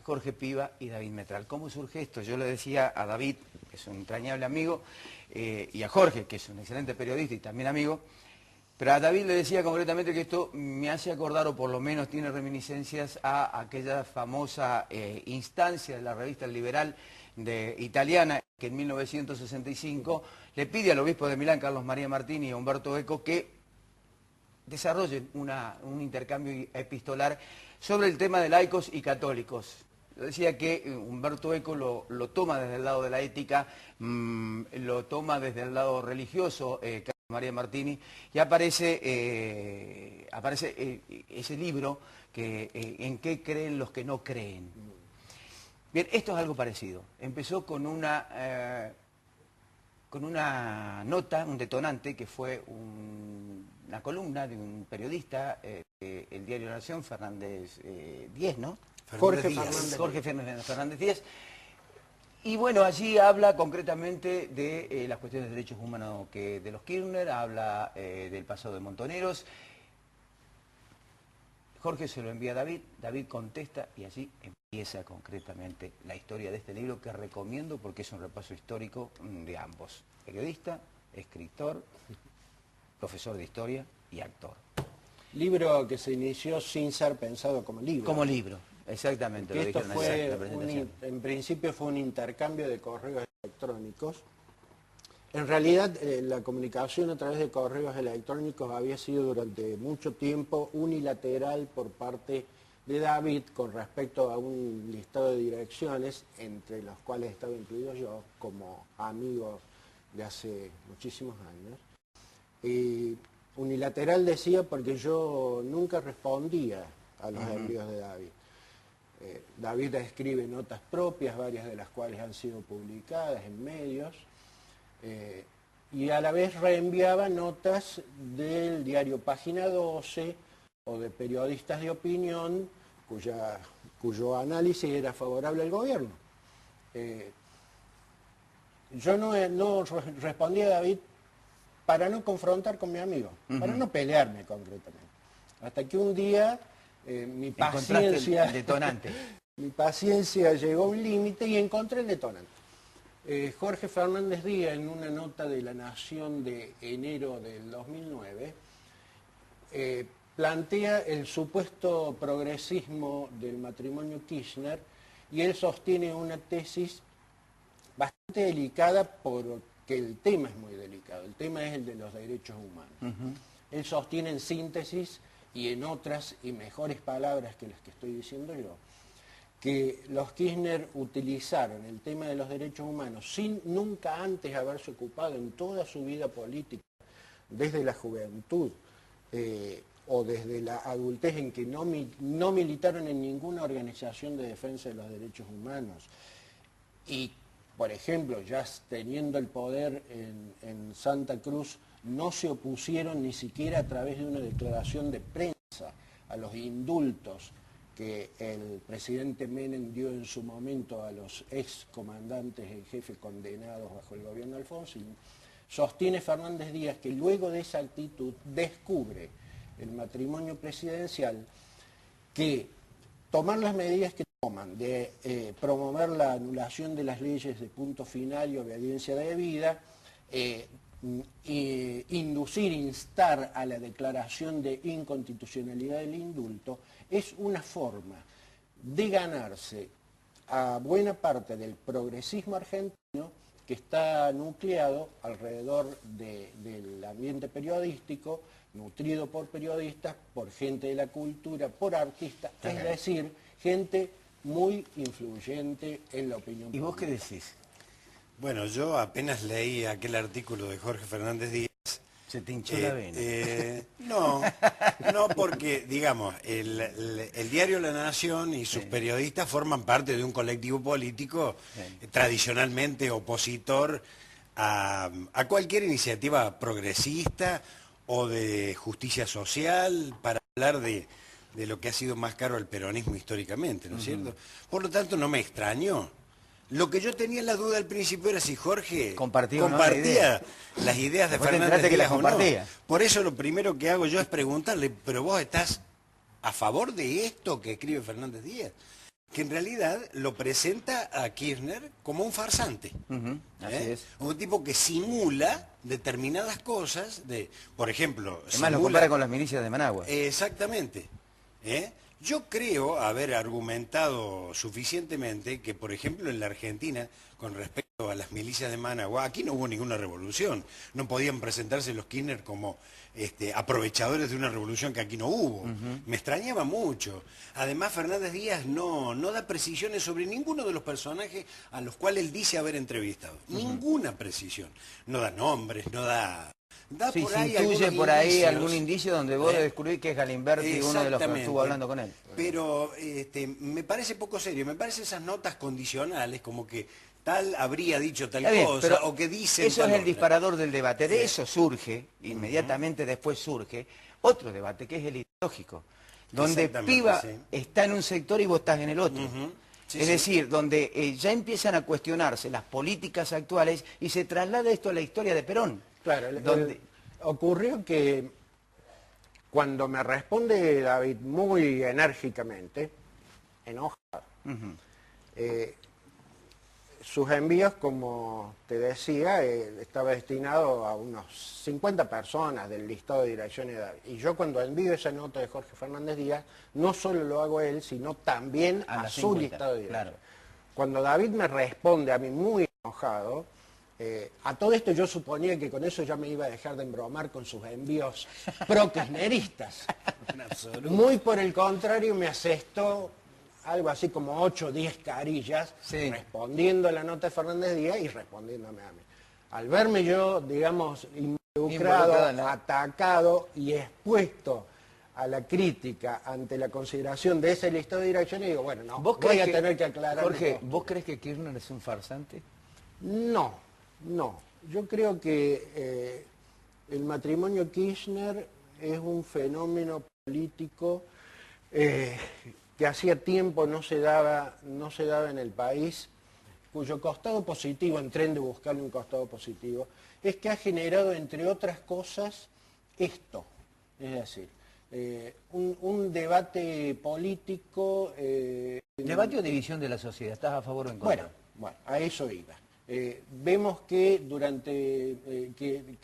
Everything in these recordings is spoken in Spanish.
Jorge Piva y David Metral. ¿Cómo surge esto? Yo le decía a David, que es un entrañable amigo, y a Jorge, que es un excelente periodista y también amigo, pero a David le decía concretamente que esto me hace acordar, o por lo menos tiene reminiscencias, a aquella famosa instancia de la revista El Liberal italiana, que en 1965 le pide al obispo de Milán, Carlos María Martini, y a Umberto Eco que desarrollen un intercambio epistolar sobre el tema de laicos y católicos. Yo decía que Umberto Eco lo toma desde el lado de la ética, lo toma desde el lado religioso, Carlos María Martini, y aparece ese libro que ¿en qué creen los que no creen? Bien, esto es algo parecido. Empezó con una nota, un detonante, que fue una columna de un periodista, el diario La Nación, Fernández Díez, ¿no? Jorge Fernández Díez. Y bueno, allí habla concretamente de las cuestiones de derechos humanos de los Kirchner, habla del pasado de Montoneros. Jorge se lo envía a David, David contesta y allí empieza concretamente la historia de este libro que recomiendo porque es un repaso histórico de ambos. Periodista, escritor, profesor de historia y actor. Libro que se inició sin ser pensado como libro. Como libro, exactamente. Que esto fue, en principio fue un intercambio de correos electrónicos. En realidad, la comunicación a través de correos electrónicos había sido durante mucho tiempo unilateral por parte de David con respecto a un listado de direcciones, entre los cuales estaba incluido yo, como amigo de hace muchísimos años. Y unilateral decía porque yo nunca respondía a los envíos de David. David escribe notas propias, varias de las cuales han sido publicadas en medios, y a la vez reenviaba notas del diario Página 12 o de periodistas de opinión cuyo análisis era favorable al gobierno. Yo no respondía a David para no confrontar con mi amigo, para no pelearme concretamente. Hasta que un día mi paciencia... el detonante. Mi paciencia llegó a un límite y encontré el detonante. Jorge Fernández Díaz, en una nota de La Nación de enero del 2009, plantea el supuesto progresismo del matrimonio Kirchner y él sostiene una tesis bastante delicada porque el tema es muy delicado, el tema es el de los derechos humanos. Él sostiene en síntesis y en otras y mejores palabras que las que estoy diciendo yo, que los Kirchner utilizaron el tema de los derechos humanos sin nunca antes haberse ocupado en toda su vida política, desde la juventud o desde la adultez en que no militaron en ninguna organización de defensa de los derechos humanos. Y, por ejemplo, ya teniendo el poder en Santa Cruz, no se opusieron ni siquiera a través de una declaración de prensa a los indultos que el presidente Menem dio en su momento a los ex comandantes en jefe condenados bajo el gobierno de Alfonsín. Sostiene Fernández Díaz que luego de esa actitud descubre el matrimonio presidencial que tomar las medidas que toman de promover la anulación de las leyes de punto final y obediencia debida, inducir, instar a la declaración de inconstitucionalidad del indulto, es una forma de ganarse a buena parte del progresismo argentino que está nucleado alrededor del ambiente periodístico, nutrido por periodistas, por gente de la cultura, por artistas, es decir, gente muy influyente en la opinión pública. ¿Y vos qué decís? Bueno, yo apenas leí aquel artículo de Jorge Fernández Díaz. Se te hinchó la vena. No porque, digamos, el diario La Nación y sus periodistas forman parte de un colectivo político tradicionalmente opositor a cualquier iniciativa progresista o de justicia social para hablar de lo que ha sido más caro al peronismo históricamente, ¿no es cierto? Por lo tanto, no me extrañó. Lo que yo tenía la duda al principio era si Jorge compartía las ideas de Fernández Díaz o no. Por eso lo primero que hago yo es preguntarle, ¿pero vos estás a favor de esto que escribe Fernández Díaz? que en realidad lo presenta a Kirchner como un farsante. Así es. Un tipo que simula determinadas cosas, por ejemplo... Además lo compara con las milicias de Managua. Exactamente. Yo creo haber argumentado suficientemente que, por ejemplo, en la Argentina, con respecto a las milicias de Managua, aquí no hubo ninguna revolución. No podían presentarse los Kirchner como aprovechadores de una revolución que aquí no hubo. Me extrañaba mucho. Además, Fernández Díaz no da precisiones sobre ninguno de los personajes a los cuales él dice haber entrevistado. Ninguna precisión. No da nombres, no da... Sí, por ahí intuye por ahí algún indicio donde vos descubrís que es Galimberti uno de los que estuvo hablando con él. Pero me parece poco serio, me parecen esas notas condicionales, como que tal habría dicho tal cosa, o que dicen eso tal es el otra. disparador del debate. De eso surge, inmediatamente después surge, otro debate, que es el ideológico. Donde Piva está en un sector y vos estás en el otro. Es decir, donde ya empiezan a cuestionarse las políticas actuales y se traslada esto a la historia de Perón. Claro, ocurrió que cuando me responde David muy enérgicamente, enojado, sus envíos, como te decía, estaba destinado a unos 50 personas del listado de direcciones de David. Y yo cuando envío esa nota de Jorge Fernández Díaz, no solo lo hago a él, sino también a su 50, listado de direcciones. Claro. Cuando David me responde a mí muy enojado, a todo esto yo suponía que con eso ya me iba a dejar de embromar con sus envíos pro-kirchneristas. Muy por el contrario, me asestó algo así como 8 o 10 carillas, respondiendo a la nota de Fernández Díaz y respondiéndome a mí. Al verme yo, digamos, involucrado, atacado y expuesto a la crítica ante la consideración de ese listado de direcciones, digo, bueno, no, voy a tener que aclarar. Jorge, ¿vos crees que Kirchner es un farsante? No. Yo creo que el matrimonio Kirchner es un fenómeno político que hacía tiempo no se daba en el país, cuyo costado positivo, en tren de buscarle un costado positivo, es que ha generado, entre otras cosas, esto. Es decir, un debate político... ¿Debate o división de la sociedad? ¿Estás a favor o en contra? Bueno, a eso iba. Vemos que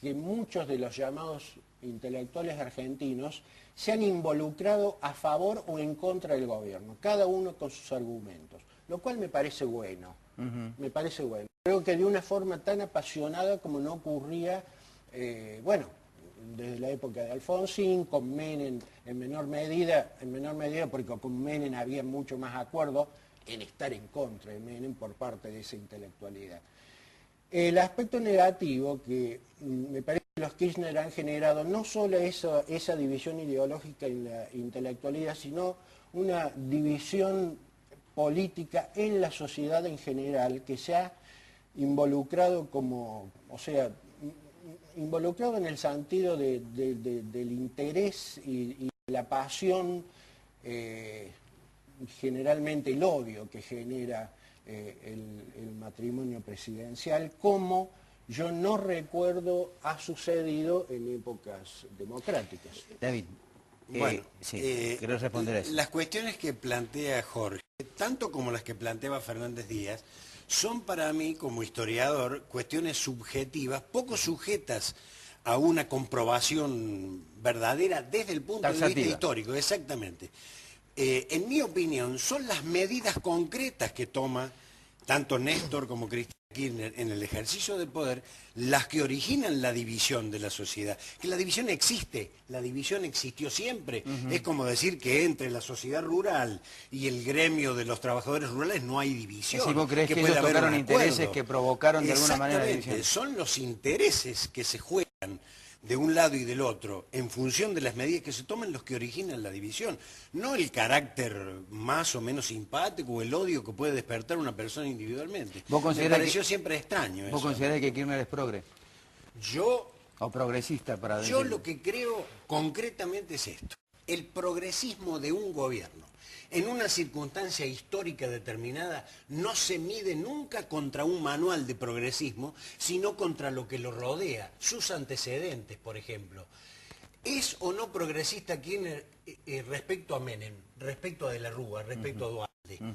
que muchos de los llamados intelectuales argentinos se han involucrado a favor o en contra del gobierno, cada uno con sus argumentos, lo cual me parece bueno, me parece bueno. Creo que de una forma tan apasionada como no ocurría, desde la época de Alfonsín, con Menem en menor medida porque con Menem había mucho más acuerdo en estar en contra de Menem por parte de esa intelectualidad. El aspecto negativo que me parece que los Kirchner han generado no solo esa división ideológica en la intelectualidad, sino una división política en la sociedad en general que se ha involucrado involucrado en el sentido del interés y la pasión, generalmente el odio que genera el matrimonio presidencial, como yo no recuerdo ha sucedido en épocas democráticas. David, quiero responder a eso. Las cuestiones que plantea Jorge, tanto como las que planteaba Fernández Díaz, son para mí, como historiador, cuestiones subjetivas, poco sujetas a una comprobación verdadera desde el punto de vista histórico, exactamente. En mi opinión, son las medidas concretas que toma tanto Néstor como Cristina Kirchner en el ejercicio del poder, las que originan la división de la sociedad. Que la división existe, la división existió siempre. Es como decir que entre la sociedad rural y el gremio de los trabajadores rurales no hay división. Si vos crees que ellos tocaron intereses que provocaron de alguna manera la división. Son los intereses que se juegan de un lado y del otro, en función de las medidas que se toman, los que originan la división. No el carácter más o menos simpático o el odio que puede despertar una persona individualmente. Me pareció siempre extraño eso. ¿Vos considerás que Kirchner es progre? O progresista, para decirlo. Yo lo que creo concretamente es esto. El progresismo de un gobierno en una circunstancia histórica determinada no se mide nunca contra un manual de progresismo, sino contra lo que lo rodea, sus antecedentes, por ejemplo. ¿Es o no progresista Kirchner respecto a Menem, respecto a De la Rúa, respecto a Duhalde?